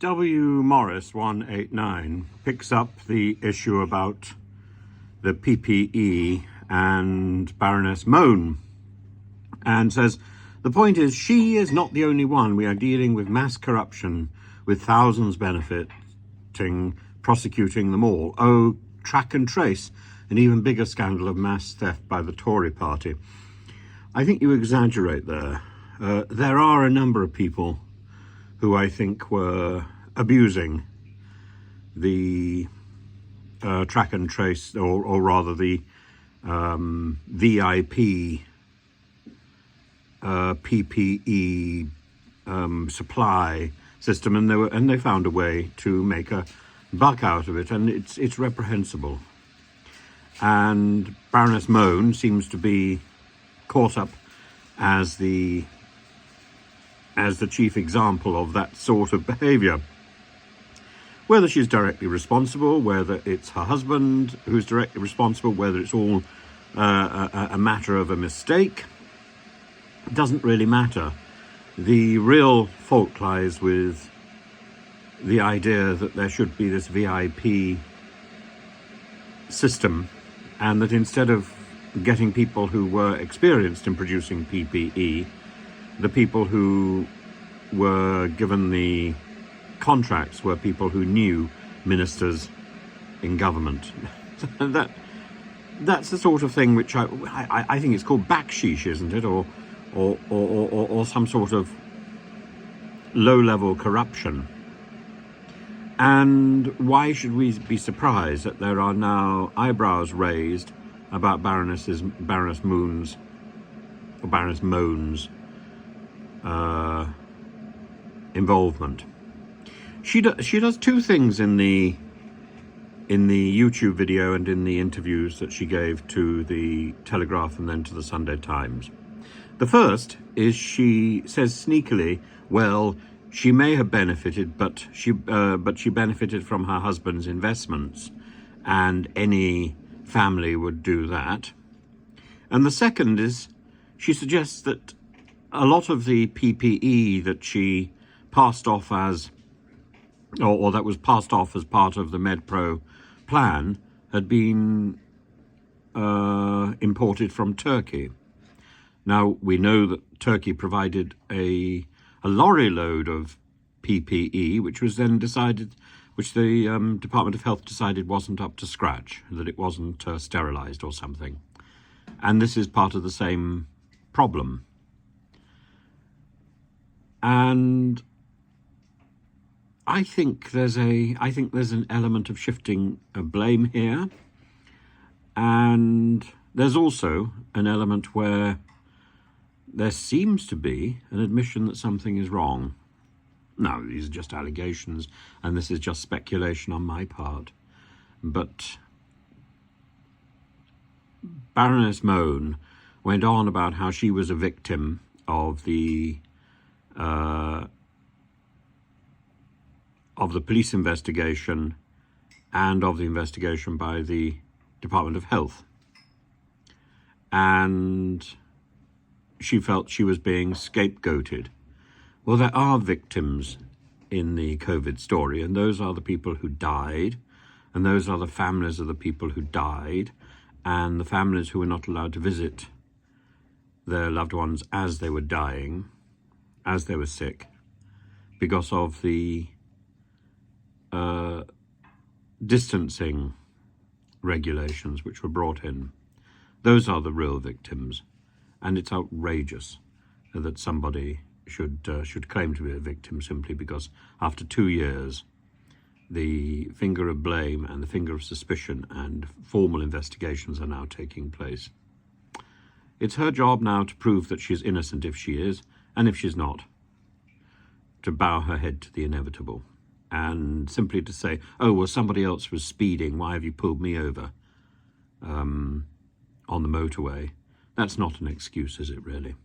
W. Morris 189 picks up the issue about the PPE and Baroness Mone and says, the point is, she is not the only one. We are dealing with mass corruption with thousands benefiting, prosecuting them all. Oh, track and trace, an even bigger scandal of mass theft by the Tory party. I think you exaggerate there. There are a number of people who I think were abusing the track and trace, or rather the VIP PPE supply system, and they found a way to make a buck out of it, and it's reprehensible. And Baroness Mone seems to be caught up as the chief example of that sort of behaviour. Whether she's directly responsible, whether it's her husband who's directly responsible, whether it's all a matter of a mistake, doesn't really matter. The real fault lies with the idea that there should be this VIP system, and that instead of getting people who were experienced in producing PPE, the people who were given the contracts were people who knew ministers in government. That's the sort of thing which I think it's called backsheesh, isn't it? Or some sort of low-level corruption. And why should we be surprised that there are now eyebrows raised about Baroness Mone's involvement? She does two things in the YouTube video and in the interviews that she gave to the Telegraph and then to the Sunday Times. The first is she says sneakily, well, she may have benefited, but she benefited from her husband's investments, and any family would do that. And the second is she suggests that a lot of the PPE that she passed off as, or that was passed off as part of the MedPro plan, had been imported from Turkey. Now, we know that Turkey provided a lorry load of PPE, which was then decided, which the Department of Health decided wasn't up to scratch, that it wasn't sterilised or something. And this is part of the same problem. And I think there's an element of shifting blame here, and there's also an element where there seems to be an admission that something is wrong. Now, these are just allegations, and this is just speculation on my part. But Baroness Mone went on about how she was a victim of the police investigation and of the investigation by the Department of Health. And she felt she was being scapegoated. Well, there are victims in the COVID story, and those are the people who died, and those are the families of the people who died, and the families who were not allowed to visit their loved ones as they were dying, as they were sick, because of the distancing regulations which were brought in. Those are the real victims, and it's outrageous that somebody should claim to be a victim simply because after 2 years the finger of blame and the finger of suspicion and formal investigations are now taking place. It's her job now to prove that she's innocent if she is, and if she's not, to bow her head to the inevitable. And simply to say, oh, well, somebody else was speeding, why have you pulled me over on the motorway? That's not an excuse, is it really?